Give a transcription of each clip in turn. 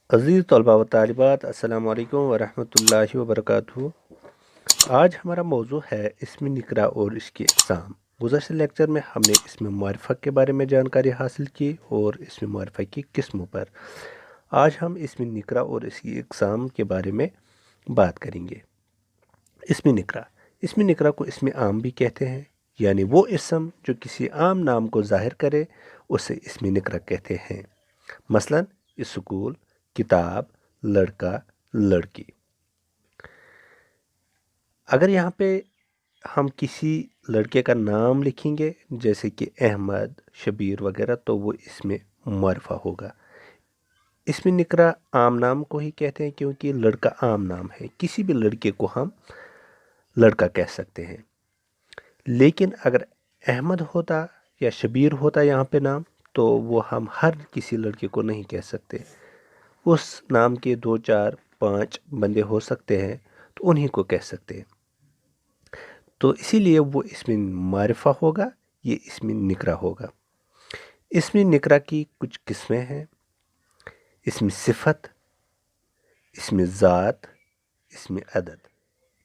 عزیز طلباء و طالبات، السلام علیکم ورحمۃ اللہ وبرکاتہ۔ آج ہمارا موضوع ہے اسم نکرہ اور اس کی اقسام۔ گزشتہ لیکچر میں ہم نے اسم معرفہ کے بارے میں جانکاری حاصل کی اور اسم معرفہ کی قسموں پر۔ آج ہم اسم نکرہ اور اس کی اقسام کے بارے میں بات کریں گے۔ اسم نکرہ کو اسم عام بھی کہتے ہیں، یعنی وہ اسم جو کسی عام نام کو ظاہر کرے اسے اسم نکرہ کہتے ہیں۔ مثلا اسکول، کتاب، لڑکا، لڑکی۔ اگر یہاں پہ ہم کسی لڑکے کا نام لکھیں گے جیسے کہ احمد، شبیر وغیرہ، تو وہ اسم معرفہ ہوگا۔ اسم نکرہ عام نام کو ہی کہتے ہیں کیونکہ لڑکا عام نام ہے، کسی بھی لڑکے کو ہم لڑکا کہہ سکتے ہیں۔ لیکن اگر احمد ہوتا یا شبیر ہوتا یہاں پہ نام، تو وہ ہم ہر کسی لڑکے کو نہیں کہہ سکتے۔ اس نام کے 2، 4، 5 بندے ہو سکتے ہیں تو انہی کو کہہ سکتے ہیں۔ تو اسی لیے وہ اسم معرفہ ہوگا، یہ اسم نکرہ ہوگا۔ اسم نکرہ کی کچھ قسمیں ہیں: اسم صفت، اسم ذات، اسم عدد۔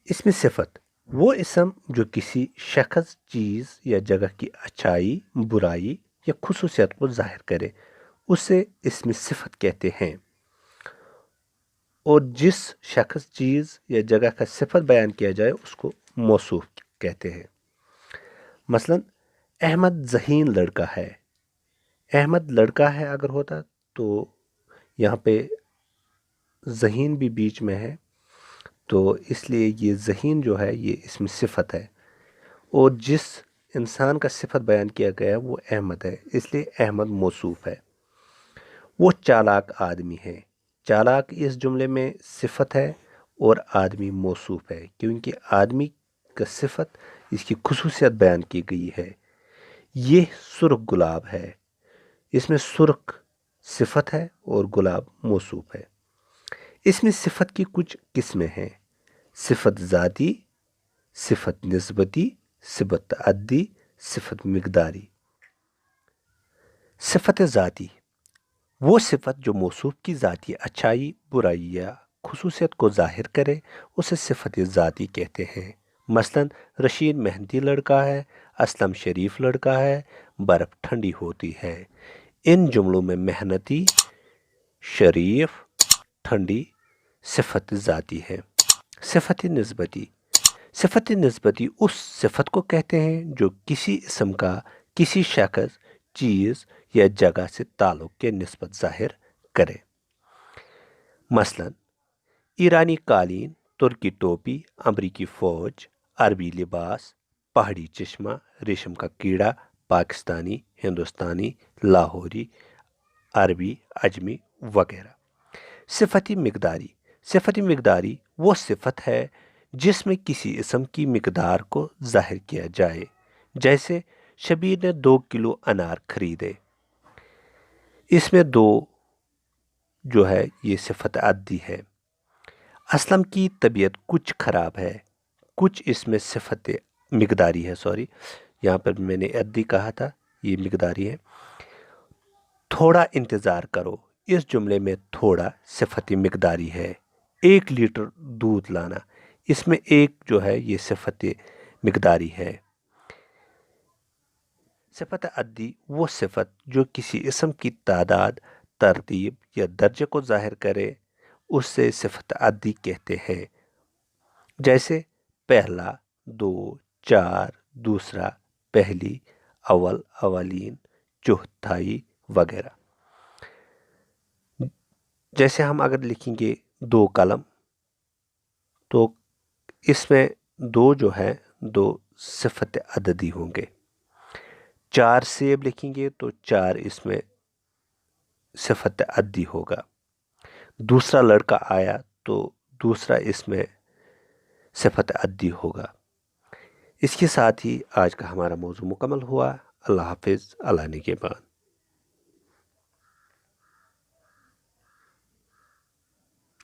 اسم صفت وہ اسم جو کسی شخص، چیز یا جگہ کی اچھائی، برائی یا خصوصیت کو ظاہر کرے اسے اسم صفت کہتے ہیں، اور جس شخص، چیز یا جگہ کا صفت بیان کیا جائے اس کو موصوف کہتے ہیں۔ مثلا احمد ذہین لڑکا ہے۔ احمد لڑکا ہے اگر ہوتا تو یہاں پہ ذہین بھی بیچ میں ہے، تو اس لیے یہ ذہین جو ہے یہ اسم صفت ہے، اور جس انسان کا صفت بیان کیا گیا وہ احمد ہے، اس لیے احمد موصوف ہے۔ وہ چالاک آدمی ہے۔ چالاک اس جملے میں صفت ہے اور آدمی موصوف ہے، کیونکہ آدمی کا صفت اس کی خصوصیت بیان کی گئی ہے۔ یہ سرخ گلاب ہے، اس میں سرخ صفت ہے اور گلاب موصوف ہے۔ اس میں صفت کی کچھ قسمیں ہیں: صفت ذاتی، صفت نسبتی، صفت عددی، صفت مقداری۔ صفت ذاتی وہ صفت جو موصوف کی ذاتی اچھائی، برائی یا خصوصیت کو ظاہر کرے اسے صفت ذاتی کہتے ہیں۔ مثلا رشید محنتی لڑکا ہے، اسلم شریف لڑکا ہے، برف ٹھنڈی ہوتی ہے۔ ان جملوں میں محنتی، شریف، ٹھنڈی صفت ذاتی ہے۔ صفت نسبتی صفت نسبتی اس صفت کو کہتے ہیں جو کسی اسم کا کسی شخص، چیز یا جگہ سے تعلق کے نسبت ظاہر کرے۔ مثلا ایرانی قالین، ترکی ٹوپی، امریکی فوج، عربی لباس، پہاڑی چشمہ، ریشم کا کیڑا، پاکستانی، ہندوستانی، لاہوری، عربی، اجمی وغیرہ۔ صفت مقداری صفت مقداری وہ صفت ہے جس میں کسی اسم کی مقدار کو ظاہر کیا جائے، جیسے شبیر نے 2 کلو انار خریدے۔ اس میں 2 جو ہے یہ صفت عددی ہے۔ اسلم کی طبیعت کچھ خراب ہے، کچھ اس میں صفت مقداری ہے، یہاں پر میں نے عددی کہا تھا، یہ مقداری ہے۔ تھوڑا انتظار کرو، اس جملے میں تھوڑا صفت مقداری ہے۔ 1 لیٹر دودھ لانا، اس میں 1 جو ہے یہ صفت مقداری ہے۔ صفت عددی وہ صفت جو کسی اسم کی تعداد، ترتیب یا درجے کو ظاہر کرے اسے صفت عددی کہتے ہیں، جیسے پہلا، 2، 4، دوسرا، پہلی، اول، اولین، چوتھائی وغیرہ۔ جیسے ہم اگر لکھیں گے 2 قلم، تو اس میں 2 جو ہے 2 صفت عددی ہوں گے۔ 4 سیب لکھیں گے تو 4 اس میں صفت عددی ہوگا۔ دوسرا لڑکا آیا تو دوسرا اس میں صفت عددی ہوگا۔ اس کے ساتھ ہی آج کا ہمارا موضوع مکمل ہوا۔ اللہ حافظ، اللہ نگہبان۔